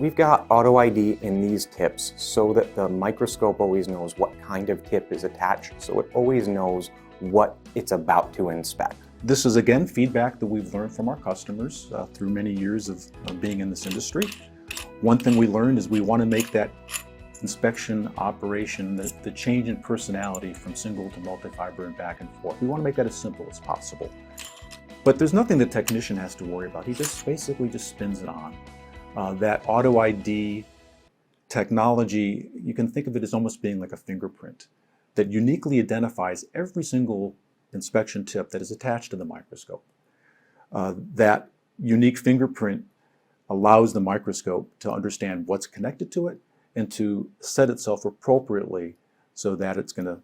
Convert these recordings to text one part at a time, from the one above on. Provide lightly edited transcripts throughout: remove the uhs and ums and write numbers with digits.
We've got AutoID in these tips so that the microscope always knows what kind of tip is attached, so it always knows what it's about to inspect. This is, again, feedback that we've learned from our customers through many years of being in this industry. One thing we learned is we want to make that inspection operation, the change in personality from single to multi-fiber and back and forth. We want to make that as simple as possible. But there's nothing the technician has to worry about. He just basically just spins it on. That AutoID technology, you can think of it as almost being like a fingerprint that uniquely identifies every single inspection tip that is attached to the microscope. That unique fingerprint allows the microscope to understand what's connected to it and to set itself appropriately so that it's going to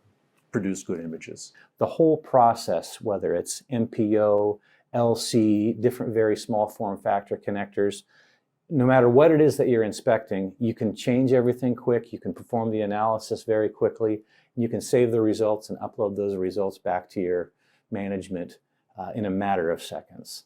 produce good images. The whole process, whether it's MPO, LC, different very small form factor connectors, no matter what it is that you're inspecting, you can change everything quick, you can perform the analysis very quickly, you can save the results and upload those results back to your management in a matter of seconds.